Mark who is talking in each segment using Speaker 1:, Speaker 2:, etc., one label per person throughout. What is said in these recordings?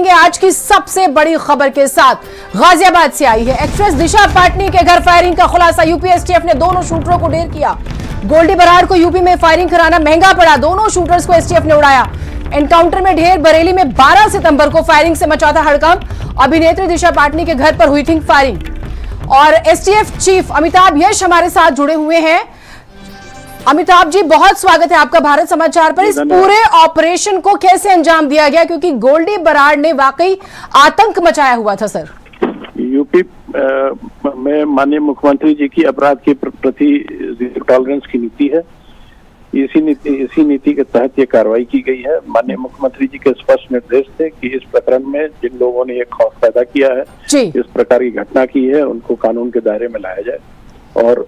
Speaker 1: बढ़ेंगे आज की सबसे बड़ी खबर के साथ। गाजियाबाद से आई है। एक्ट्रेस दिशा पाटनी के घर फायरिंग का खुलासा। यूपी एसटीएफ ने दोनों शूटरों को ढेर किया। गोल्डी बराड़ को यूपी में फायरिंग कराना महंगा पड़ा। दोनों शूटर्स को एसटीएफ ने उड़ाया। एनकाउंटर में ढेर। बरेली में 12 सितंबर को फायरिंग से मचा था हड़कंप। अभिनेत्री दिशा पाटनी के घर पर हुई थी फायरिंग और एसटीएफ चीफ अमिताभ यश हमारे साथ जुड़े हुए हैं। अमिताभ जी, बहुत स्वागत है आपका भारत समाचार पर। इस पूरे ऑपरेशन को कैसे अंजाम दिया गया, क्योंकि गोल्डी बराड़ ने वाकई आतंक मचाया हुआ था सर।
Speaker 2: यूपी में माननीय मुख्यमंत्री जी की अपराध के प्रति जीरो टॉलरेंस की नीति है। इसी नीति के तहत ये कार्रवाई की गई है। माननीय मुख्यमंत्री जी के स्पष्ट निर्देश थे कि इस प्रकरण में जिन लोगों ने ये खौफ पैदा किया है, इस प्रकार की घटना की है, उनको कानून के दायरे में लाया जाए। और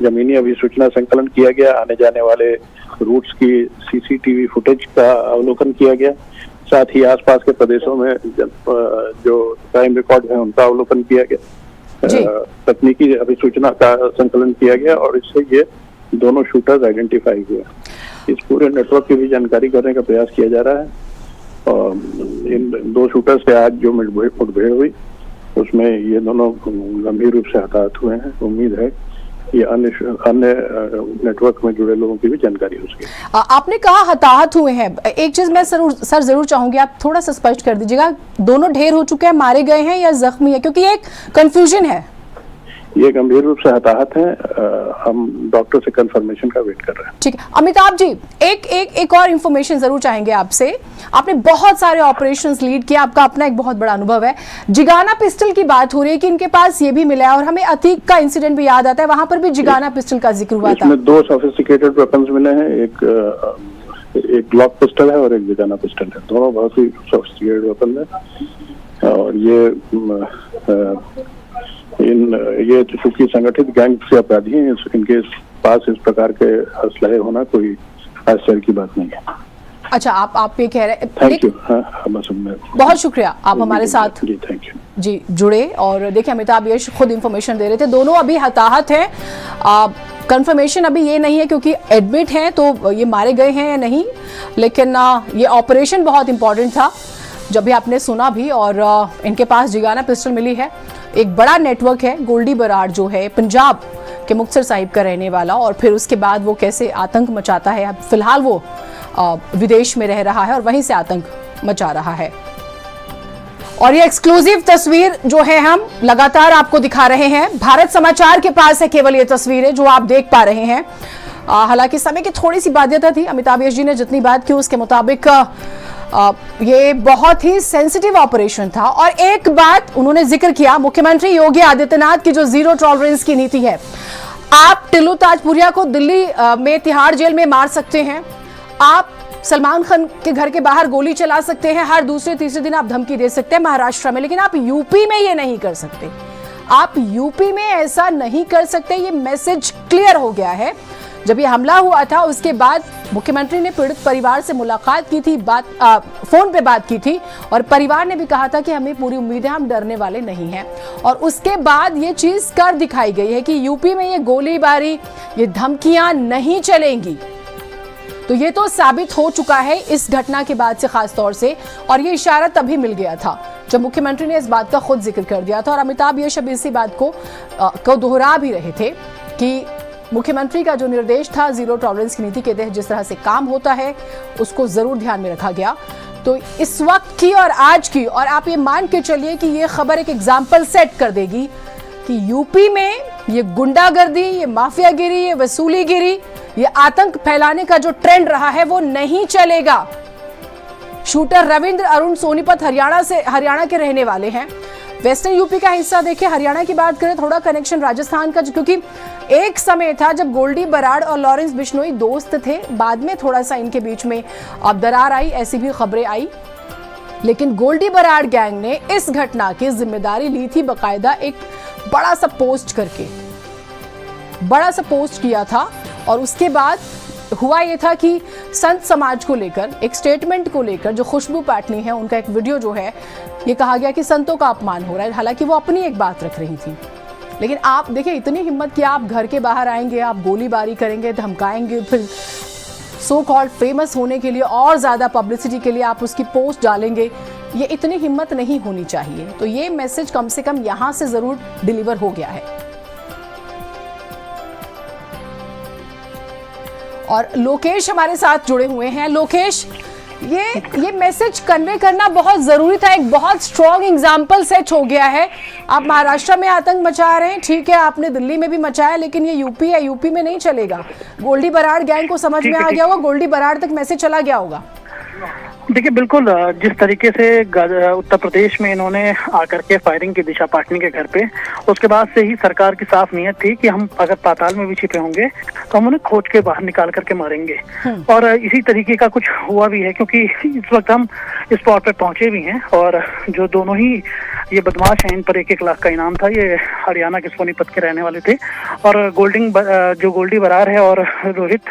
Speaker 2: जमीनी अभिसूचना संकलन किया गया। आने जाने वाले रूट्स की सीसीटीवी फुटेज का अवलोकन किया गया। साथ ही आसपास के प्रदेशों में जो क्राइम रिकॉर्ड है उनका अवलोकन किया गया। तकनीकी अभिसूचना का संकलन किया गया और इससे ये दोनों शूटर्स आइडेंटिफाई हुए। इस पूरे नेटवर्क की भी जानकारी करने का प्रयास किया जा रहा है। और इन दो शूटर्स से आज जो मुठभेड़ हुई उसमें ये दोनों गंभीर रूप से हताहत हुए हैं। उम्मीद है कि अन्य नेटवर्क में जुड़े लोगों की भी जानकारी हो सके।
Speaker 1: आपने कहा हताहत हुए हैं, एक चीज मैं सर जरूर चाहूंगी आप थोड़ा सा स्पष्ट कर दीजिएगा। दोनों ढेर हो चुके हैं, मारे गए हैं या जख्मी है, क्योंकि एक कंफ्यूजन है।
Speaker 2: ये गंभीर रूप से हताहत हैं। हम डॉक्टर से कंफर्मेशन का वेट कर रहे हैं। ठीक है
Speaker 1: अमिताभ जी, एक और इंफॉर्मेशन जरूर चाहेंगे आपसे। आपने बहुत सारे ऑपरेशंस लीड किया, आपका अपना एक बहुत बड़ा अनुभव है। जिगाना पिस्टल की बात हो रही है कि इनके पास ये भी मिला है और हमें अतीक का इंसिडेंट भी याद आता है, वहां पर भी जिगाना पिस्टल का जिक्र हुआ था।
Speaker 2: दो सोफिस्टिकेटेड वेपन्स मिले हैं, एक ग्लॉक पिस्टल है और एक जिगाना पिस्टल है। दोनों बहुत ही सोफिस्टिकेटेड वेपन है। और ये चूंकि संगठित गैंग से अपराधी हैं, इनके पास इस प्रकार के असलहे होना कोई आश्चर्य की बात नहीं है।
Speaker 1: अच्छा, आप ये कह रहे हैं।
Speaker 2: Thank you.
Speaker 1: बहुत शुक्रिया आप हमारे साथ
Speaker 2: जी थैंक यू
Speaker 1: जी जुड़े। और देखिए अमिताभ यश खुद इंफॉर्मेशन दे रहे थे। दोनों अभी हताहत हैं। कंफर्मेशन अभी ये नहीं है क्योंकि एडमिट हैं, तो ये मारे गए हैं या नहीं, लेकिन ये ऑपरेशन बहुत इंपॉर्टेंट था जब भी आपने सुना भी। और इनके पास जिगाना पिस्टल मिली है। एक बड़ा नेटवर्क है। गोल्डी बराड़ जो है पंजाब के मुक्तसर साहिब का रहने वाला, और फिर उसके बाद वो कैसे आतंक मचाता है। अब फिलहाल वो विदेश में रह रहा है और वहीं से आतंक मचा रहा है। और ये एक्सक्लूसिव तस्वीर जो है हम लगातार आपको दिखा रहे हैं। भारत समाचार के पास है केवल ये तस्वीरें जो आप देख पा रहे हैं। हालांकि समय की थोड़ी सी बाध्यता थी। अमिताभ यश जी ने जितनी बात की उसके मुताबिक ये बहुत ही सेंसिटिव ऑपरेशन था। और एक बात उन्होंने जिक्र किया, मुख्यमंत्री योगी आदित्यनाथ की जो जीरो टॉलरेंस की नीति है। आप टिल्लू ताजपुरिया को दिल्ली में तिहाड़ जेल में मार सकते हैं, आप सलमान खान के घर के बाहर गोली चला सकते हैं, हर दूसरे तीसरे दिन आप धमकी दे सकते हैं महाराष्ट्र में, लेकिन आप यूपी में ये नहीं कर सकते। आप यूपी में ऐसा नहीं कर सकते। ये मैसेज क्लियर हो गया है। जब ये हमला हुआ था उसके बाद मुख्यमंत्री ने पीड़ित परिवार से मुलाकात की थी, फोन पे बात की थी, और परिवार ने भी कहा था कि हमें पूरी उम्मीद है, हम डरने वाले नहीं हैं। और उसके बाद ये चीज कर दिखाई गई है कि यूपी में ये गोलीबारी, ये धमकियां नहीं चलेंगी। तो ये तो साबित हो चुका है इस घटना के बाद से खास तौर से। और ये इशारा तभी मिल गया था जब मुख्यमंत्री ने इस बात का खुद जिक्र कर दिया था। और अमिताभ यश अभी इसी बात को दोहरा भी रहे थे कि मुख्यमंत्री का जो निर्देश था जीरो टॉलरेंस की नीति के तहत जिस तरह से काम होता है उसको जरूर ध्यान में रखा गया। तो इस वक्त की और आज की, और आप ये मान के चलिए कि ये खबर एक एग्जाम्पल सेट कर देगी कि यूपी में ये गुंडागर्दी, ये माफियागिरी, ये वसूलीगिरी, ये आतंक फैलाने का जो ट्रेंड रहा है वो नहीं चलेगा। शूटर रविंद्र अरुण सोनीपत हरियाणा के रहने वाले हैं। वेस्टर्न यूपी का हिस्सा देखिए। हरियाणा की बात करें, थोड़ा कनेक्शन राजस्थान का, क्योंकि एक समय था जब गोल्डी बराड़ और लॉरेंस बिश्नोई दोस्त थे। बाद में थोड़ा सा इनके बीच में अब दरार आई, ऐसी भी खबरें आई। लेकिन गोल्डी बराड़ गैंग ने इस घटना की जिम्मेदारी ली थी बकायदा। एक बड़ा सा पोस्ट करके बड़ा सा पोस्ट किया था। और उसके बाद हुआ ये था कि संत समाज को लेकर एक स्टेटमेंट को लेकर जो खुशबू पाटनी है उनका एक वीडियो जो है, ये कहा गया कि संतों का अपमान हो रहा है। हालांकि वो अपनी एक बात रख रही थी, लेकिन आप देखिए इतनी हिम्मत कि आप घर के बाहर आएंगे, आप गोलीबारी करेंगे, धमकाएंगे, फिर सो कॉल्ड फेमस होने के लिए और ज़्यादा पब्लिसिटी के लिए आप उसकी पोस्ट डालेंगे, ये इतनी हिम्मत नहीं होनी चाहिए। तो ये मैसेज कम से कम यहाँ से ज़रूर डिलीवर हो गया है। और लोकेश हमारे साथ जुड़े हुए हैं। लोकेश, ये मैसेज कन्वे करना बहुत जरूरी था। एक बहुत स्ट्रॉन्ग एग्जाम्पल सेट हो गया है। आप महाराष्ट्र में आतंक मचा रहे हैं, ठीक है, आपने दिल्ली में भी मचाया, लेकिन ये यूपी है, यूपी में नहीं चलेगा। गोल्डी बराड़ गैंग को समझ में आ गया होगा, गोल्डी बराड़ तक मैसेज चला गया होगा।
Speaker 3: देखिए, बिल्कुल जिस तरीके से उत्तर प्रदेश में इन्होंने आकर के फायरिंग की दिशा पाटनी के घर पे, उसके बाद से ही सरकार की साफ नीयत थी कि हम अगर पाताल में भी छिपे होंगे तो हम उन्हें खोज के बाहर निकाल करके मारेंगे। और इसी तरीके का कुछ हुआ भी है, क्योंकि इस वक्त हम इस स्पॉट पे पहुंचे भी हैं और जो दोनों ही ये बदमाश हैं, इन पर 1-1 लाख का इनाम था। ये हरियाणा के सोनीपत के रहने वाले थे और जो गोल्डी बराड़ है और रोहित,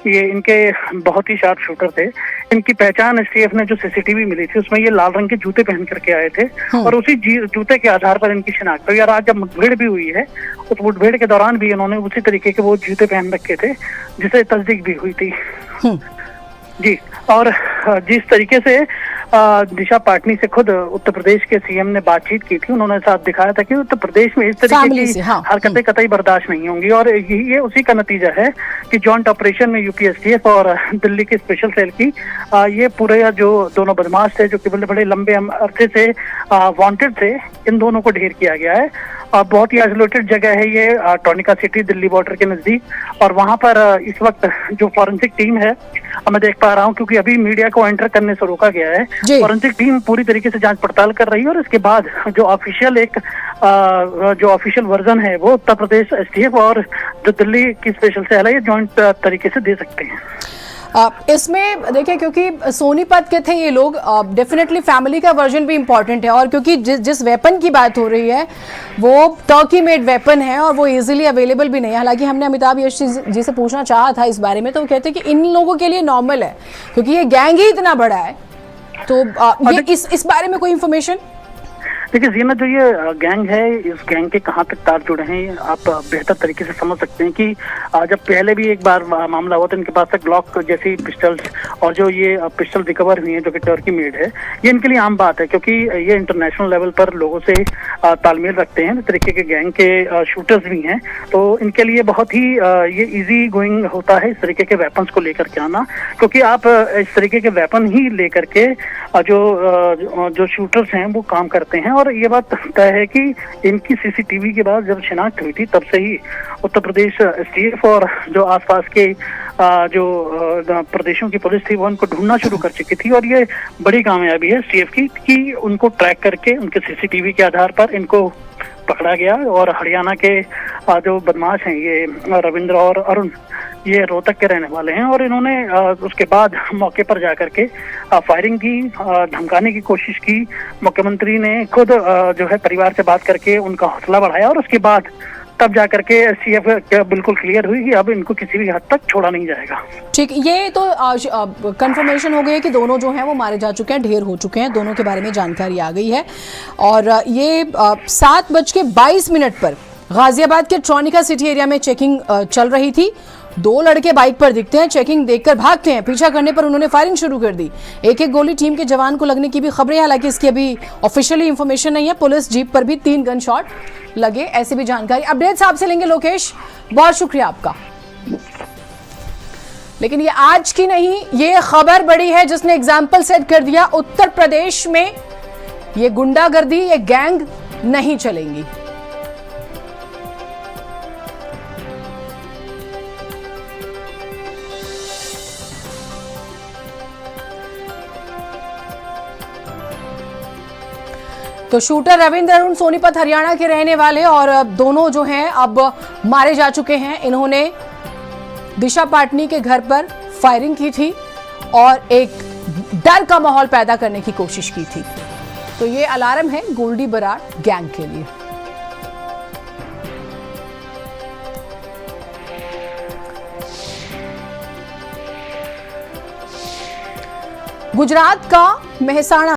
Speaker 3: ये इनके बहुत ही शार्प शूटर थे। इनकी पहचान एसटीएफ ने जो सीसीटीवी मिली थी उसमें ये लाल रंग के जूते पहन करके आए थे और उसी जूते के आधार पर इनकी शिनाख्त हुई। और आज जब मुठभेड़ भी हुई है, उस मुठभेड़ के दौरान भी इन्होंने उसी तरीके के वो जूते पहन रखे थे, जिसे तस्दीक भी हुई थी जी। और जिस तरीके से दिशा पाटनी से खुद उत्तर प्रदेश के सीएम ने बातचीत की थी, उन्होंने साफ दिखाया था कि उत्तर प्रदेश में इस तरीके की हरकतें कतई बर्दाश्त नहीं होंगी। और ये उसी का नतीजा है कि जॉइंट ऑपरेशन में यूपी एसटीएफ और दिल्ली की स्पेशल सेल की ये पूरे जो दोनों बदमाश थे, जो कि बड़े लंबे अरसे से वांटेड थे, इन दोनों को ढेर किया गया है। बहुत ही आइसोलेटेड जगह है ये, टोनिका सिटी, दिल्ली बॉर्डर के नजदीक। और वहां पर इस वक्त जो फॉरेंसिक टीम है, मैं देख पा रहा हूं, क्योंकि अभी मीडिया को एंटर करने से रोका गया है, फॉरेंसिक टीम पूरी तरीके से जांच पड़ताल कर रही है। और इसके बाद जो ऑफिशियल वर्जन है वो उत्तर प्रदेश एसटीएफ और जो दिल्ली की स्पेशल सेल है, ये जॉइंट तरीके से दे सकते हैं।
Speaker 1: इसमें देखिए, क्योंकि सोनीपत के थे ये लोग, डेफिनेटली फैमिली का वर्जन भी इम्पॉर्टेंट है। और क्योंकि जिस वेपन की बात हो रही है वो टर्की मेड वेपन है और वो इजीली अवेलेबल भी नहीं है। हालांकि हमने अमिताभ यश जी से पूछना चाहा था इस बारे में, तो वो कहते हैं कि इन लोगों के लिए नॉर्मल है, क्योंकि ये गैंग ही इतना बड़ा है। तो ये इस बारे में कोई इन्फॉर्मेशन?
Speaker 3: देखिए जीनत, जो ये गैंग है, इस गैंग के कहाँ तक तार जुड़े हैं आप बेहतर तरीके से समझ सकते हैं कि जब पहले भी एक बार मामला हुआ था, इनके पास तक ग्लॉक जैसी पिस्टल्स और जो ये पिस्टल रिकवर हुई है जो कि टर्की मेड है, ये इनके लिए आम बात है, क्योंकि ये इंटरनेशनल लेवल पर लोगों से तालमेल रखते हैं। इस तरीके के गैंग के शूटर्स भी हैं, तो इनके लिए बहुत ही ये ईजी गोइंग होता है इस तरीके के वेपन्स को लेकर के आना, क्योंकि आप इस तरीके के वेपन ही लेकर के जो शूटर्स हैं वो काम करते हैं। और ये बात तय है कि इनकी सीसीटीवी के बाद जब शिनाख्त हुई थी, तब से ही उत्तर प्रदेश एसटीएफ और जो आसपास के जो प्रदेशों की पुलिस थी वो उनको ढूंढना शुरू कर चुकी थी। और ये बड़ी कामयाबी है एसटीएफ की कि उनको ट्रैक करके उनके सीसीटीवी के आधार पर इनको पकड़ा गया। और हरियाणा के जो बदमाश हैं, ये रविंद्र और अरुण, ये रोहतक के रहने वाले हैं। और इन्होंने उसके बाद मौके पर जाकर के फायरिंग की, धमकाने की कोशिश की। मुख्यमंत्री ने खुद जो है परिवार से बात करके उनका हौसला बढ़ाया और उसके बाद तब जाकर के एसटीएफ बिल्कुल क्लियर हुई कि अब इनको किसी भी हद तक छोड़ा नहीं जाएगा।
Speaker 1: ठीक, ये तो कंफर्मेशन हो गई है कि दोनों जो हैं वो मारे जा चुके हैं, ढेर हो चुके हैं, दोनों के बारे में जानकारी आ गई है। और ये 7:22 पर गाजियाबाद के ट्रोनिका सिटी एरिया में चेकिंग चल रही थी। 2 लड़के बाइक पर दिखते हैं, चेकिंग देखकर भागते हैं। पीछा करने पर उन्होंने फायरिंग शुरू कर दी। एक गोली टीम के जवान को लगने की भी खबरें, हालांकि इसकी अभी ऑफिशियली इंफॉर्मेशन नहीं है। पुलिस जीप पर भी 3 गन शॉट लगे, ऐसी भी जानकारी। अपडेट्स आपसे लेंगे लोकेश, बहुत शुक्रिया आपका। लेकिन ये आज की नहीं, ये खबर बड़ी है जिसने एग्जाम्पल सेट कर दिया। उत्तर प्रदेश में ये गुंडागर्दी, ये गैंग नहीं चलेंगी। तो शूटर रविंद्र अरुण सोनीपत हरियाणा के रहने वाले और दोनों जो हैं अब मारे जा चुके हैं। इन्होंने दिशा पाटनी के घर पर फायरिंग की थी और एक डर का माहौल पैदा करने की कोशिश की थी। तो ये अलार्म है गोल्डी बराड़ गैंग के लिए। गुजरात का मेहसाणा